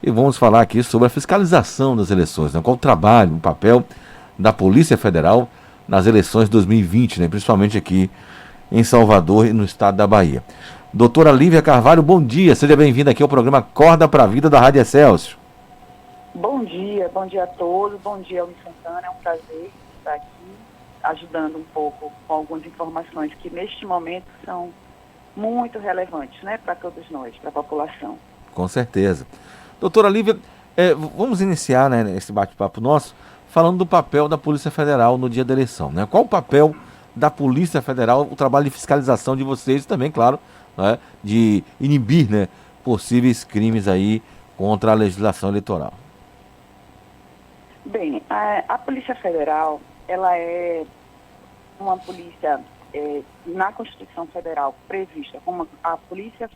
e vamos falar aqui sobre a fiscalização das eleições, né? Qual o trabalho, o papel da Polícia Federal nas eleições de 2020, né? Principalmente aqui em Salvador e no estado da Bahia. Doutora Lívia Carvalho, bom dia, seja bem-vinda aqui ao programa Acorda para a Vida da Rádio Excelsior. Bom dia a todos, bom dia, Almi Santana, é um prazer estar aqui ajudando um pouco com algumas informações que neste momento são muito relevantes, né, para todos nós, para a população. Com certeza. Doutora Lívia, vamos iniciar, né, esse bate-papo nosso falando do papel da Polícia Federal no dia da eleição, né? Qual o papel da Polícia Federal, o trabalho de fiscalização de vocês e também, claro, né, de inibir, né, possíveis crimes aí contra a legislação eleitoral? Bem, a Polícia Federal, ela é uma polícia na Constituição Federal prevista como a polícia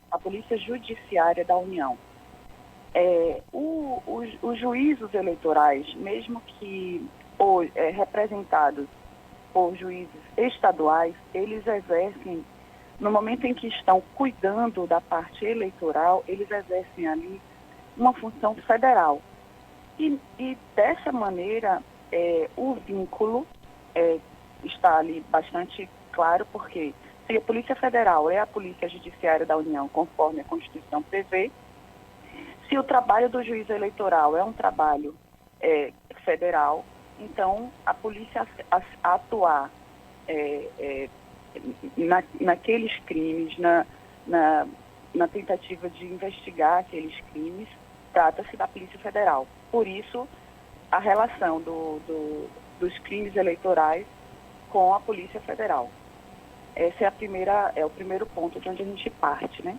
Judiciária da União. Os juízos eleitorais, mesmo que representados por juízes estaduais, eles exercem, no momento em que estão cuidando da parte eleitoral, eles exercem ali uma função federal. E dessa maneira, o vínculo está ali bastante claro, porque se a Polícia Federal é a Polícia Judiciária da União, conforme a Constituição prevê, se o trabalho do juiz eleitoral é um trabalho federal, então a polícia atuar naqueles crimes, na tentativa de investigar aqueles crimes, trata-se da Polícia Federal. Por isso, a relação dos crimes eleitorais com a Polícia Federal. Essa é o primeiro ponto de onde a gente parte, né?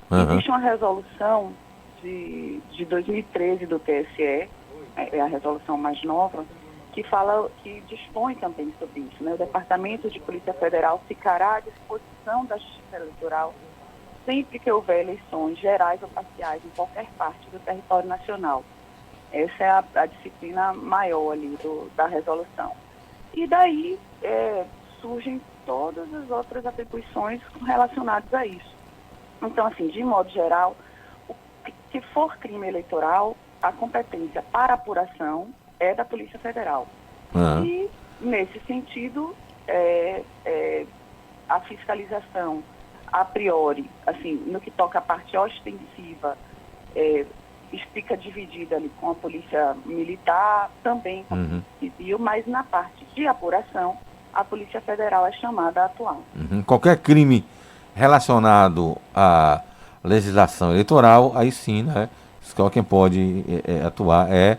Uhum. Existe uma resolução de 2013 do TSE, é a resolução mais nova, que dispõe também sobre isso, né? O Departamento de Polícia Federal ficará à disposição da Justiça Eleitoral sempre que houver eleições gerais ou parciais em qualquer parte do território nacional. Essa é a disciplina maior ali da resolução. E daí surgem todas as outras atribuições relacionadas a isso. Então, assim, de modo geral, se for crime eleitoral, a competência para apuração é da Polícia Federal. Uhum. E, nesse sentido, a fiscalização a priori, assim, no que toca à parte ostensiva, fica dividida ali com a Polícia Militar, também com a Polícia Civil, mas na parte de apuração, a Polícia Federal é chamada a atuar. Uhum. Qualquer crime relacionado à legislação eleitoral, aí sim, né? Só quem pode atuar é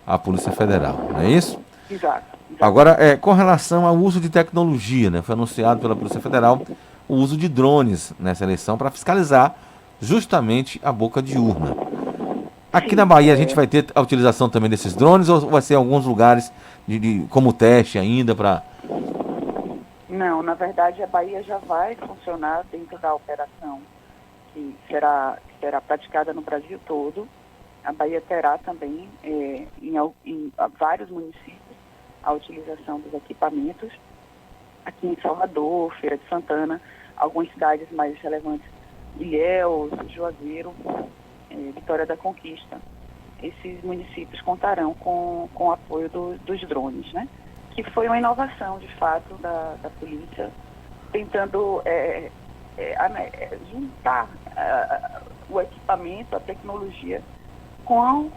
a Polícia Federal, não é isso? Exato. Agora, com relação ao uso de tecnologia, né? Foi anunciado pela Polícia Federal o uso de drones nessa eleição para fiscalizar justamente a boca de urna. Aqui Sim, na Bahia a gente vai ter a utilização também desses drones ou vai ser em alguns lugares como teste ainda para... Não, na verdade a Bahia já vai funcionar dentro da operação que será praticada no Brasil todo. A Bahia terá também em vários municípios a utilização dos equipamentos. Aqui em Salvador, Feira de Santana, algumas cidades mais relevantes, Ilhéus, Juazeiro, Vitória da Conquista. Esses municípios contarão com o apoio dos drones, né? Que foi uma inovação, de fato, da polícia, tentando juntar o equipamento, a tecnologia, com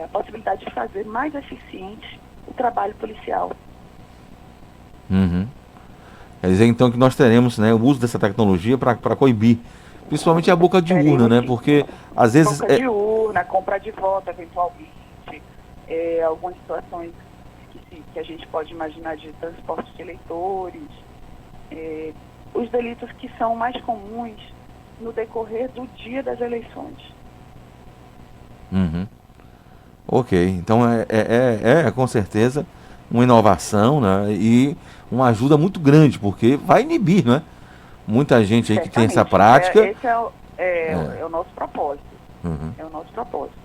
a possibilidade de fazer mais eficiente o trabalho policial. Uhum. Quer dizer, então, que nós teremos, né, o uso dessa tecnologia para coibir, principalmente a boca de urna, né? Porque, às vezes... Boca de urna, compra de voto, eventualmente, algumas situações que a gente pode imaginar de transporte de eleitores, os delitos que são mais comuns no decorrer do dia das eleições. Uhum. Ok, então com certeza uma inovação, né, e uma ajuda muito grande, porque vai inibir, né? Muita gente aí que tem essa prática. Esse é o nosso propósito. Uhum. É o nosso propósito.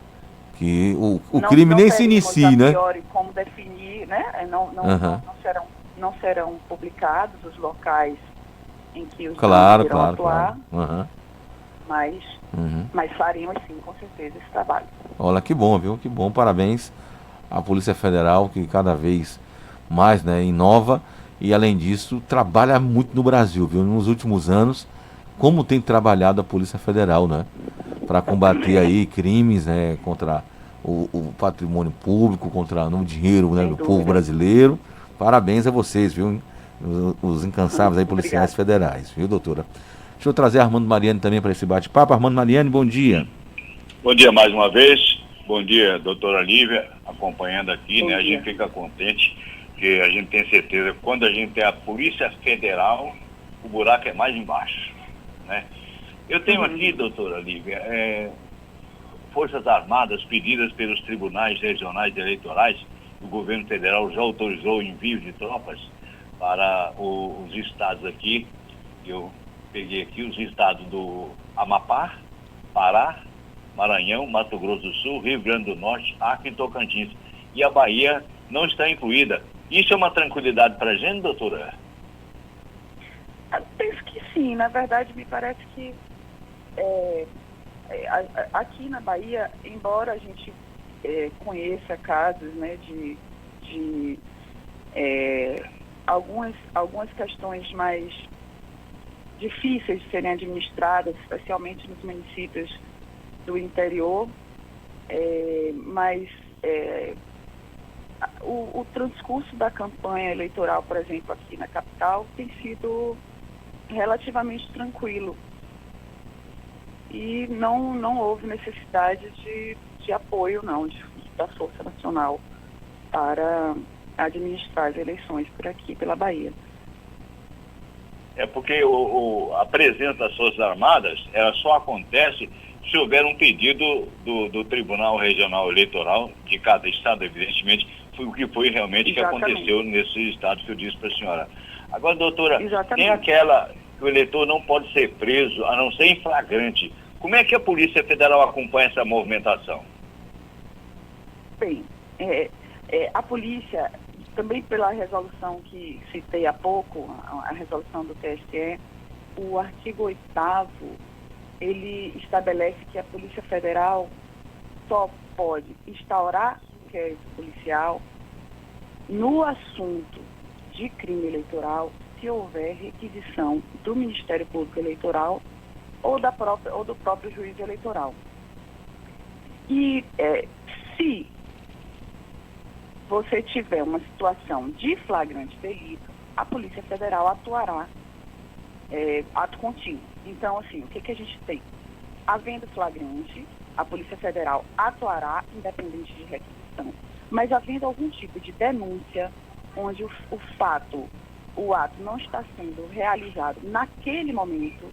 Que o crime nem se inicie, né? A priori, como definir, né? Não serão publicados os locais em que os irão atuar. Uhum. mas faremos sim, com certeza, esse trabalho. Olha, que bom, viu? Que bom, parabéns à Polícia Federal, que cada vez mais, né, inova e, além disso, trabalha muito no Brasil, viu? Nos últimos anos, como tem trabalhado a Polícia Federal, né? Para combater aí crimes, né, contra o patrimônio público, contra o dinheiro, né, Sem do povo dúvida. brasileiro. Parabéns a vocês, viu? Os incansáveis aí policiais Obrigada. federais, viu, doutora? Deixa eu trazer a Armando Mariani também para esse bate-papo. Armando Mariani, bom dia. Bom dia mais uma vez. Bom dia, doutora Lívia, acompanhando aqui, Bom né? A dia. gente fica contente, porque a gente tem certeza que quando a gente tem a Polícia Federal, o buraco é mais embaixo, né? Eu tenho aqui, doutora Lívia, Forças Armadas pedidas pelos tribunais regionais eleitorais. O governo federal já autorizou o envio de tropas para os estados aqui. Eu peguei aqui os estados do Amapá, Pará, Maranhão, Mato Grosso do Sul, Rio Grande do Norte, Acre e Tocantins. E a Bahia não está incluída. Isso é uma tranquilidade para a gente, doutora? Eu penso que sim. Na verdade, me parece que aqui na Bahia, embora a gente conheça casos, né, de algumas questões mais difíceis de serem administradas, especialmente nos municípios do interior, mas o transcurso da campanha eleitoral, por exemplo, aqui na capital, tem sido relativamente tranquilo. E não houve necessidade de apoio, não, da Força Nacional para administrar as eleições por aqui, pela Bahia. É porque a presença das Forças Armadas, ela só acontece se houver um pedido do Tribunal Regional Eleitoral de cada estado, evidentemente, foi o que foi realmente Exatamente. que aconteceu nesses estados que eu disse para a senhora. Agora, doutora, Exatamente. tem aquela que o eleitor não pode ser preso, a não ser em flagrante. Como é que a Polícia Federal acompanha essa movimentação? Bem, a polícia, também pela resolução que citei há pouco, a resolução do TSE, o artigo 8º, ele estabelece que a Polícia Federal só pode instaurar inquérito policial no assunto de crime eleitoral se houver requisição do Ministério Público Eleitoral ou do próprio juiz eleitoral. E se você tiver uma situação de flagrante delito, a Polícia Federal atuará ato contínuo. Então, assim, o que a gente tem? Havendo flagrante, a Polícia Federal atuará independente de requisição. Mas havendo algum tipo de denúncia, onde o ato não está sendo realizado naquele momento,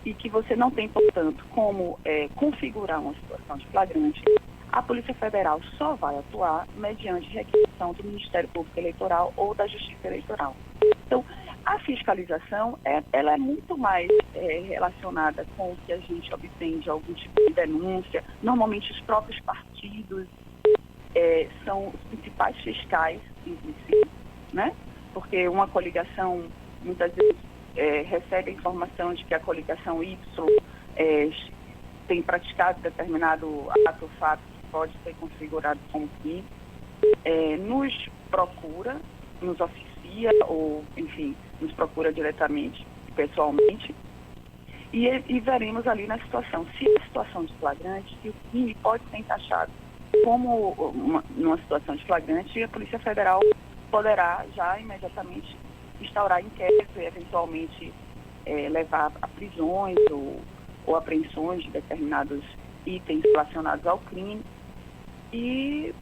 e que você não tem, portanto, como configurar uma situação de flagrante, a Polícia Federal só vai atuar mediante requisição do Ministério Público Eleitoral ou da Justiça Eleitoral. Então, a fiscalização ela é muito mais relacionada com o que a gente obtém de algum tipo de denúncia. Normalmente, os próprios partidos são os principais fiscais, inclusive, né? Porque uma coligação, muitas vezes, recebe a informação de que a coligação Y tem praticado determinado ato ou fato que pode ser configurado como crime, nos procura, nos oficia ou, enfim, nos procura diretamente, pessoalmente, e veremos ali na situação, se é situação de flagrante, se o crime pode ser encaixado como numa situação de flagrante, a Polícia Federal poderá já imediatamente instaurar inquérito e eventualmente levar a prisões ou apreensões de determinados itens relacionados ao crime. E,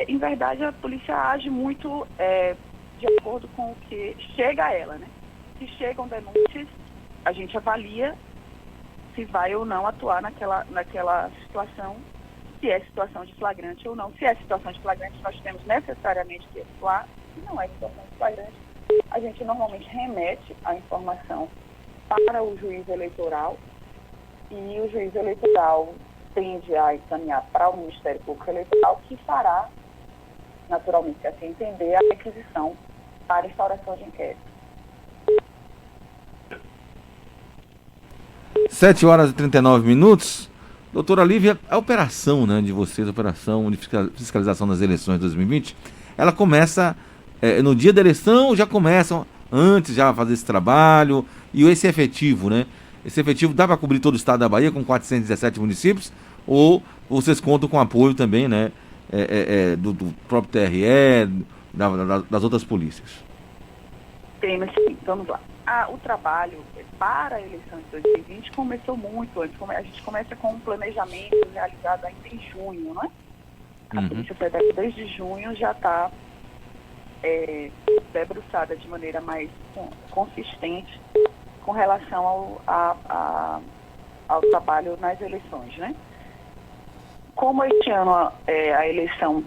em verdade, a polícia age muito de acordo com o que chega a ela, né? Se chegam denúncias, a gente avalia se vai ou não atuar naquela situação, se é situação de flagrante ou não. Se é situação de flagrante, nós temos necessariamente que atuar. Se não é situação de flagrante, a gente normalmente remete a informação para o juiz eleitoral e o juiz eleitoral tende a encaminhar para o Ministério Público Eleitoral, que fará, naturalmente, se assim entender, a requisição para a instauração de inquérito. 7 horas e 39 minutos. Doutora Lívia, a operação, né, de vocês, a operação de fiscalização das eleições de 2020, ela começa no dia da eleição, já começam antes já a fazer esse trabalho, e esse efetivo, né? Esse efetivo dá para cobrir todo o estado da Bahia com 417 municípios, ou vocês contam com apoio também, né, do próprio TRE, das outras polícias? Temos sim, vamos lá. O trabalho para a eleição de 2020 começou muito antes. A gente começa com um planejamento realizado ainda em junho, né? A Polícia Federal desde junho já está debruçada de maneira mais consistente com relação ao trabalho nas eleições, né? Como este ano a eleição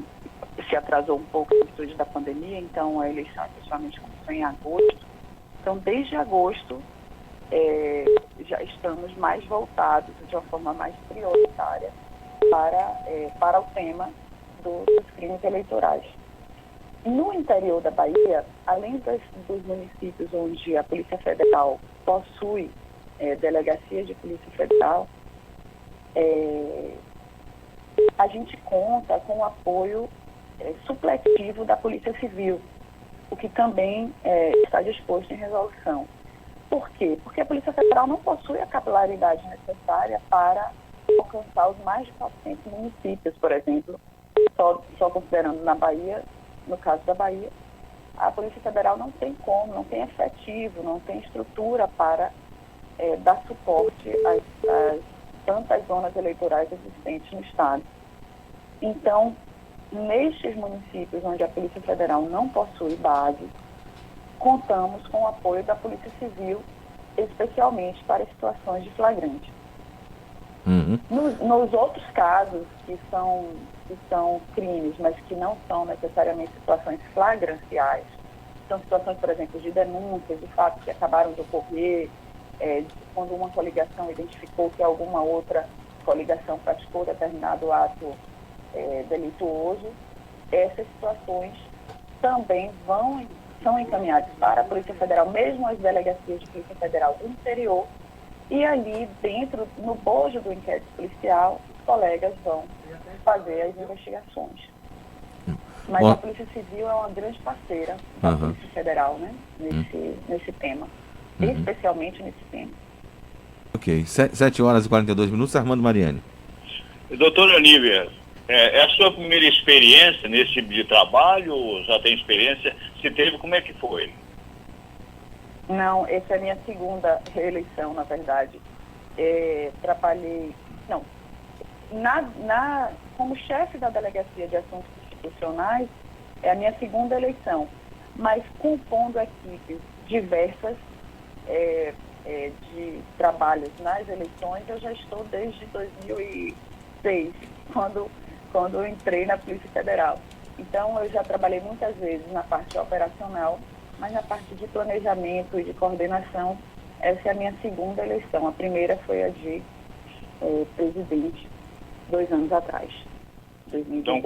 se atrasou um pouco em virtude da pandemia, então a eleição efetivamente começou em agosto. Então, desde agosto, já estamos mais voltados de uma forma mais prioritária para o tema dos crimes eleitorais. No interior da Bahia, além dos municípios onde a Polícia Federal possui delegacias de Polícia Federal, a gente conta com o apoio supletivo da Polícia Civil, o que também está disposto em resolução. Por quê? Porque a Polícia Federal não possui a capilaridade necessária para alcançar os mais de 400 municípios, por exemplo, só considerando na Bahia, no caso da Bahia, a Polícia Federal não tem como, não tem efetivo, não tem estrutura para dar suporte às tantas zonas eleitorais existentes no Estado. Então, nestes municípios onde a Polícia Federal não possui base, contamos com o apoio da Polícia Civil, especialmente para situações de flagrante. Nos outros casos, que são crimes, mas que não são necessariamente situações flagranciais, são situações, por exemplo, de denúncias, de fatos que acabaram de ocorrer, quando uma coligação identificou que alguma outra coligação praticou determinado ato delituoso, essas situações também são encaminhadas para a Polícia Federal, mesmo as delegacias de Polícia Federal do interior, e ali dentro, no bojo do inquérito policial, os colegas vão fazer as investigações. Mas a Polícia Civil é uma grande parceira da Polícia Federal, né, nesse tema, especialmente nesse tema. Ok, 7 horas e 42 minutos, Armando Mariani. Doutora Lívia, é a sua primeira experiência nesse tipo de trabalho? Ou já tem experiência? Se teve, como é que foi? Não, essa é a minha segunda reeleição, na verdade. Trabalhei... Não, como chefe da Delegacia de Assuntos Constitucionais, é a minha segunda eleição, mas compondo equipes diversas de trabalhos nas eleições, eu já estou desde 2006, quando eu entrei na Polícia Federal. Então, eu já trabalhei muitas vezes na parte operacional, mas na parte de planejamento e de coordenação, essa é a minha segunda eleição. A primeira foi a de presidente, 2 anos atrás. 2020. Então,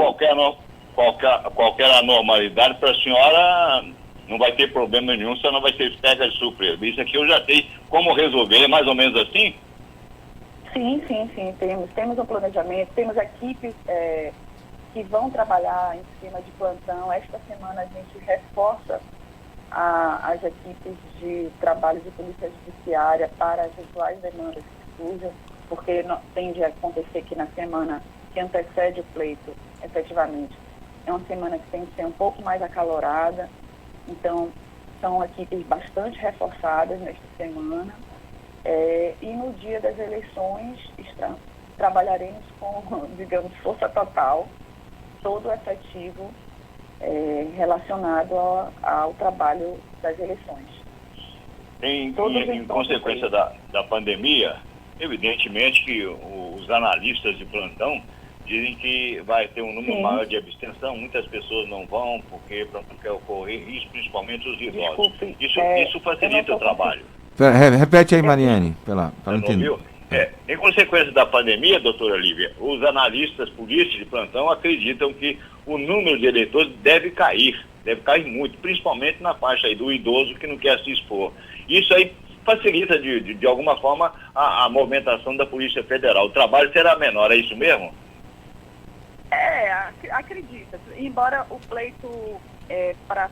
qualquer anormalidade para a senhora não vai ter problema nenhum, só não vai ser pega de surpresa. Isso aqui eu já sei como resolver, é mais ou menos assim? Sim, temos um planejamento, temos equipes que vão trabalhar em cima de plantão. Esta semana a gente reforça as equipes de trabalho de polícia judiciária para as eventuais demandas que surjam, porque tende a acontecer que na semana que antecede o pleito, efetivamente, é uma semana que tem que ser um pouco mais acalorada. Então, são equipes bastante reforçadas nesta semana. E no dia das eleições trabalharemos com, digamos, força total, todo o efetivo relacionado ao trabalho das eleições. Em consequência da pandemia, evidentemente que os analistas de plantão dizem que vai ter um número maior de abstenção, muitas pessoas não vão porque não quer ocorrer isso, principalmente os idosos. Desculpe, isso facilita o trabalho. Repete aí, Mariane, para entender. Em consequência da pandemia, doutora Lívia, os analistas políticos de plantão acreditam que o número de eleitores deve cair muito, principalmente na faixa aí do idoso que não quer se expor. Isso aí facilita de alguma forma a movimentação da Polícia Federal. O trabalho será menor, é isso mesmo? Acredita. Embora o pleito para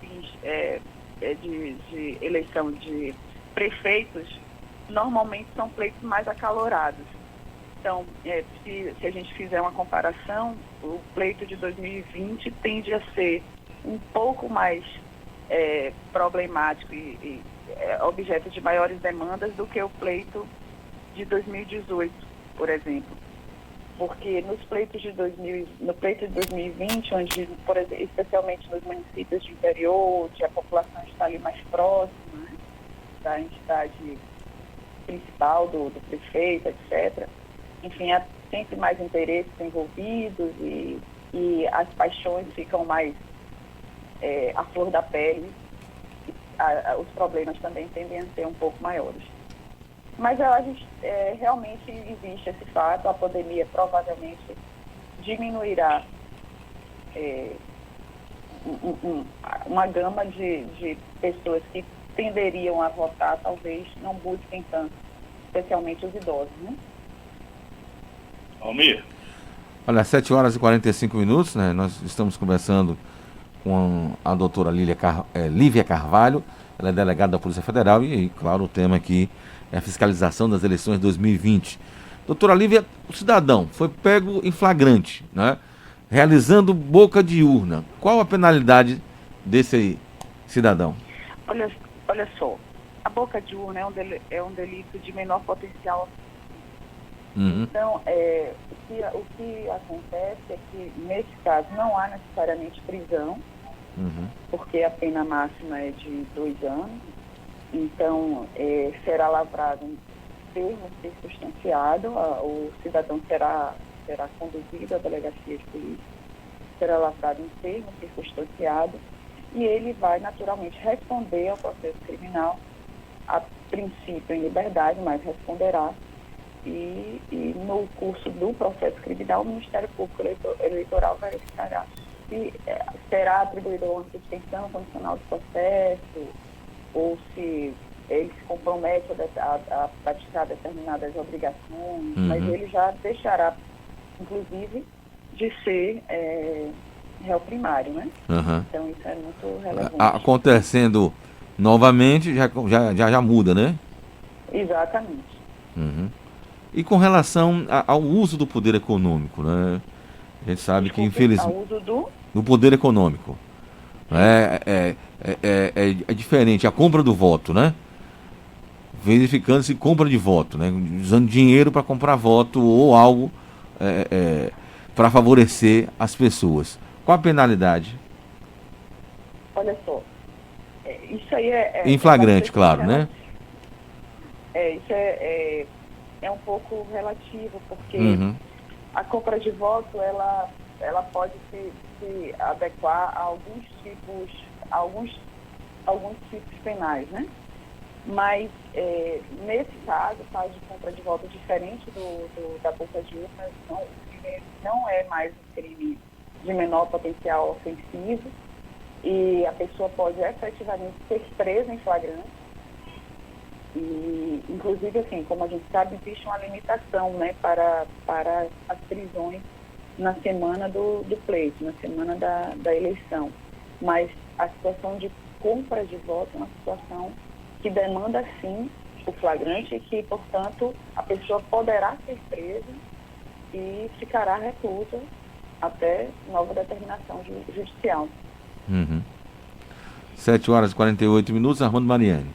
fins de eleição de prefeitos, normalmente são pleitos mais acalorados. Então, se a gente fizer uma comparação, o pleito de 2020 tende a ser um pouco mais problemático e objeto de maiores demandas do que o pleito de 2018, por exemplo. Porque no pleito de 2020, onde, por exemplo, especialmente nos municípios de interior, onde a população está ali mais próxima, né, da entidade principal, do prefeito, etc., enfim, há sempre mais interesses envolvidos e as paixões ficam mais à flor da pele, os problemas também tendem a ser um pouco maiores. Mas a gente realmente existe esse fato, a pandemia provavelmente diminuirá uma gama de pessoas que tenderiam a votar, talvez não busquem tanto, especialmente os idosos, né? Almir? Olha, 7 horas e 45 minutos, né? Nós estamos conversando com a doutora Lívia Carvalho, ela é delegada da Polícia Federal e, claro, o tema aqui é a fiscalização das eleições de 2020. Doutora Lívia, o cidadão foi pego em flagrante, né? Realizando boca de urna. Qual a penalidade desse cidadão? Olha só, a boca de urna é um delito de menor potencial. Uhum. Então, o que acontece é que, nesse caso, não há necessariamente prisão, porque a pena máxima é de 2 anos. Então, será lavrado um termo circunstanciado, o cidadão será conduzido à delegacia de polícia, será lavrado um termo circunstanciado e ele vai naturalmente responder ao processo criminal, a princípio em liberdade, mas responderá. E no curso do processo criminal, o Ministério Público Eleitoral verificará se será atribuída uma suspensão condicional do processo ou se ele se compromete a praticar determinadas obrigações, mas ele já deixará, inclusive, de ser réu primário, né? Então isso é muito relevante. Acontecendo novamente, já muda, né? Exatamente. E com relação ao uso do poder econômico, né? A gente sabe que, infelizmente, ao uso do poder econômico. É diferente a compra do voto, né? Verificando-se compra de voto, né? Usando dinheiro para comprar voto ou algo para favorecer as pessoas. Qual a penalidade? Olha só, isso aí em flagrante, claro, né? Isso é um pouco relativo, porque a compra de voto, ela pode se adequar a alguns tipos penais, né? Mas, nesse caso, o caso de compra de voto diferente da boca de urna, não é mais um crime de menor potencial ofensivo e a pessoa pode efetivamente ser presa em flagrante. E, inclusive, assim, como a gente sabe, existe uma limitação, né, para as prisões na semana do pleito, na semana da eleição. Mas a situação de compra de voto é uma situação que demanda, sim, o flagrante e que, portanto, a pessoa poderá ser presa e ficará reclusa até nova determinação judicial. 7 horas e 48 minutos, Armando Mariani.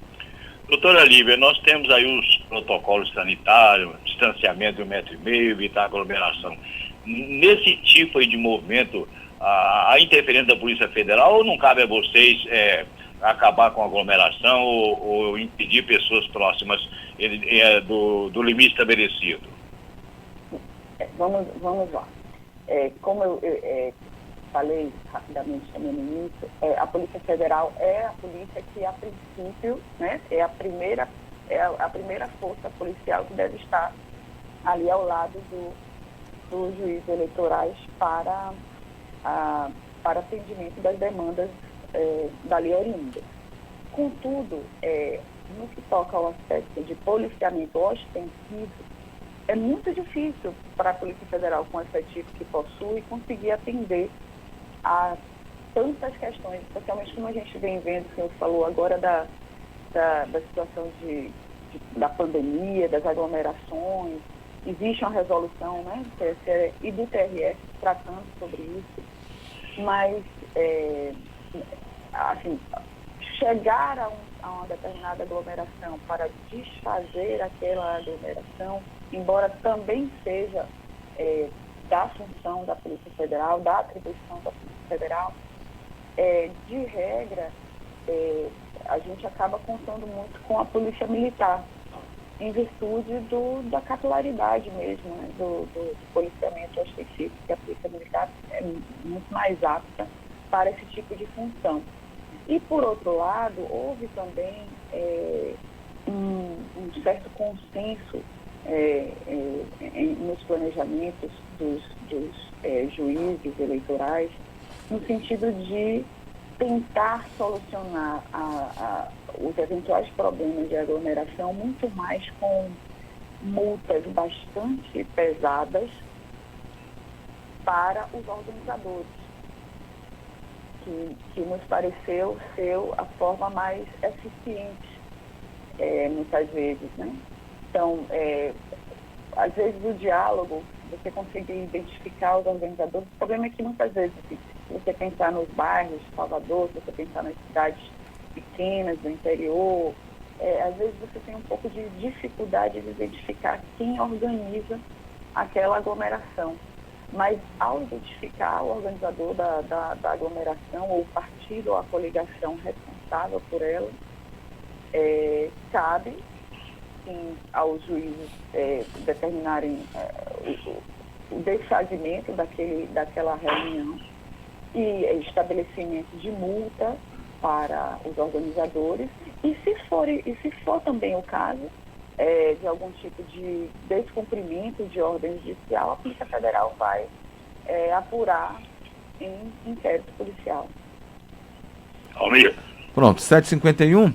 Doutora Lívia, nós temos aí os protocolos sanitários, distanciamento de 1,5 metro, evitar aglomeração. Nesse tipo aí de movimento, a interferência da Polícia Federal, ou não cabe a vocês acabar com a aglomeração ou impedir pessoas próximas do limite estabelecido? Vamos lá. Como eu falei rapidamente também no início, a Polícia Federal é a polícia que, a princípio, né, é a primeira força policial que deve estar ali ao lado dos juízes eleitorais para atendimento das demandas dali oriundas. Contudo, no que toca ao aspecto de policiamento ostensivo, é muito difícil para a Polícia Federal, com o efetivo que possui, conseguir atender a tantas questões, especialmente como a gente vem vendo, o senhor falou agora da situação da pandemia, das aglomerações. Existe uma resolução, né, do TSE e do TRF tratando sobre isso, mas assim, chegar a uma determinada aglomeração para desfazer aquela aglomeração, embora também seja da função da Polícia Federal, da atribuição da Polícia Federal, de regra, a gente acaba contando muito com a Polícia Militar, em virtude da capilaridade mesmo, né, do policiamento ostensivo, que a Polícia Militar é muito mais apta para esse tipo de função. E, por outro lado, houve também um certo consenso nos planejamentos dos juízes eleitorais, no sentido de tentar solucionar os eventuais problemas de aglomeração muito mais com multas bastante pesadas para os organizadores, que nos pareceu ser a forma mais eficiente, muitas vezes, né? Então, às vezes o diálogo, você consegue identificar os organizadores. O problema é que muitas vezes, se você pensar nos bairros de Salvador, se você pensar nas cidades pequenas do interior, às vezes você tem um pouco de dificuldade de identificar quem organiza aquela aglomeração. Mas ao identificar o organizador da aglomeração, ou o partido ou a coligação responsável por ela, cabe sim aos juízes determinarem o desfazimento daquela reunião e estabelecimento de multa para os organizadores, e se for também o caso de algum tipo de descumprimento de ordem judicial, a Polícia Federal vai apurar em inquérito policial. Almir. Pronto, 7h51.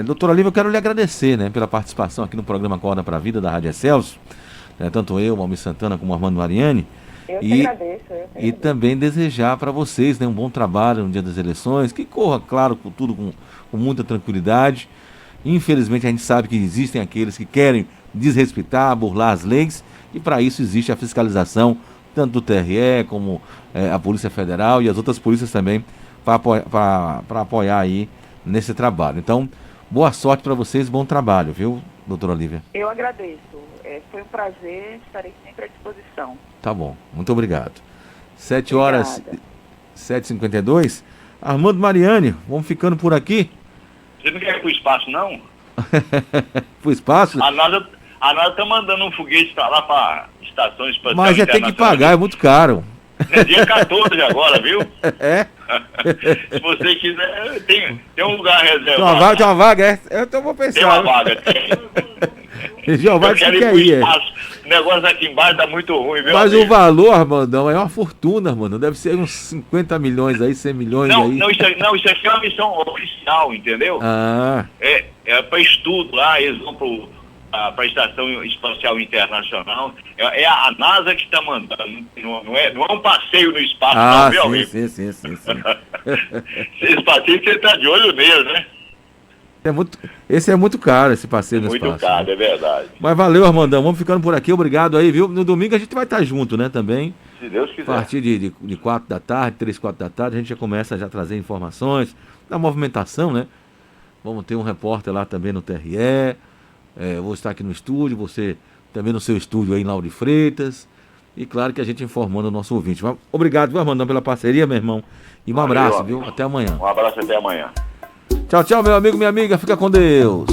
Doutora Lívia, eu quero lhe agradecer, né, pela participação aqui no programa Acorda para a Vida da Rádio Excelsior, tanto eu, Almir Santana, como Armando Mariani. Eu te agradeço. E também desejar para vocês, né, um bom trabalho no dia das eleições, que corra, claro, tudo com muita tranquilidade. Infelizmente, a gente sabe que existem aqueles que querem desrespeitar, burlar as leis, e para isso existe a fiscalização, tanto do TRE como a Polícia Federal e as outras polícias também, para apoiar aí nesse trabalho. Então, boa sorte para vocês, bom trabalho, viu, doutora Lívia? Eu agradeço. Foi um prazer, estarei sempre à disposição. Tá bom, muito obrigado. 7h52. Armando Mariani, vamos ficando por aqui. Você não quer ir pro espaço, não? Pro espaço? A NASA tá mandando um foguete para lá, para Estação Espacial Mas já tem que pagar, é muito caro. É dia 14 agora, viu? Se você quiser, tem um lugar reservado. Tem uma vaga, eu vou pensar. Tem uma vaga, tem. Jeová disse que quer ir. O negócio aqui embaixo tá muito ruim, viu? Mas amigo, o valor, Armandão, é uma fortuna, mano. Deve ser uns 50 milhões aí, 100 milhões aí. Não, isso aqui é uma missão oficial, entendeu? É para estudo lá, eles vão para a Estação Espacial Internacional. É a NASA que está mandando, não é um passeio no espaço, não, viu, amigo? Sim. Esse passeio você está de olho nele, né? Esse é muito caro, esse passeio no espaço. Muito caro, né? É verdade. Mas valeu, Armandão. Vamos ficando por aqui. Obrigado aí, viu? No domingo a gente vai estar junto, né, também. Se Deus quiser. A partir de 4 da tarde, 3, 4 da tarde, a gente já começa a trazer informações da movimentação, né? Vamos ter um repórter lá também no TRE. Eu vou estar aqui no estúdio, você também no seu estúdio aí em Lauro de Freitas. E claro que a gente informando o nosso ouvinte. Obrigado, viu, Armandão, pela parceria, meu irmão. E um abraço, viu? Até amanhã. Um abraço, até amanhã. Tchau, tchau, meu amigo, minha amiga. Fica com Deus.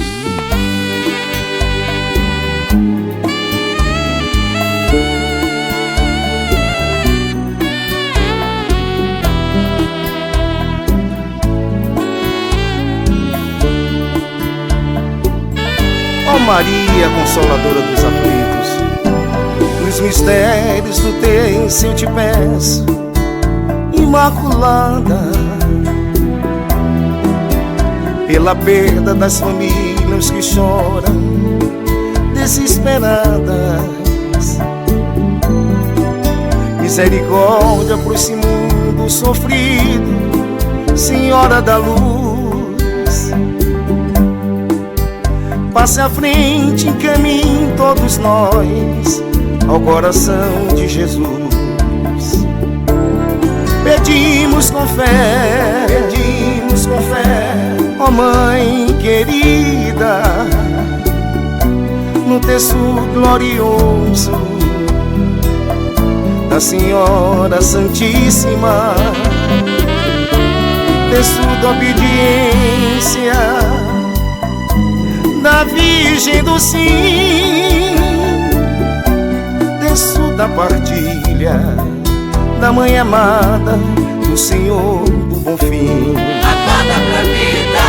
Ó Maria, Consoladora dos aflitos, nos mistérios do terço eu te peço, Imaculada. pela perda das famílias que choram desesperadas. Misericórdia por esse mundo sofrido, Senhora da luz. Passe à frente, encaminhe todos nós ao coração de Jesus. Pedimos com fé, ó Mãe querida, no terço glorioso da Senhora Santíssima, terço da obediência da Virgem do Sim, terço da partilha da Mãe amada do Senhor do Bom Fim. Acorda pra vida,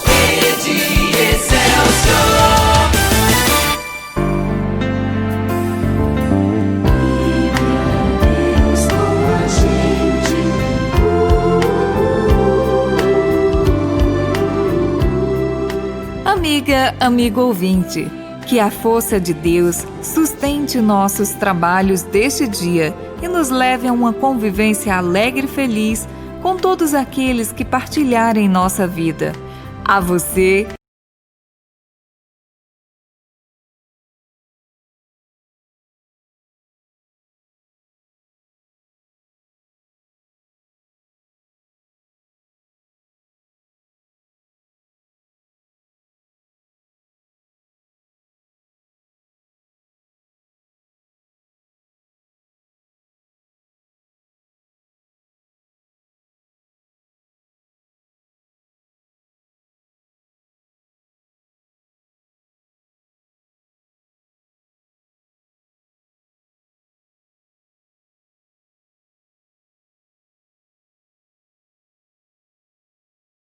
Rede Excelsior. Deus com a gente. Amiga, amigo ouvinte, que a força de Deus sustente nossos trabalhos deste dia e nos leve a uma convivência alegre e feliz com todos aqueles que partilharem nossa vida. A você,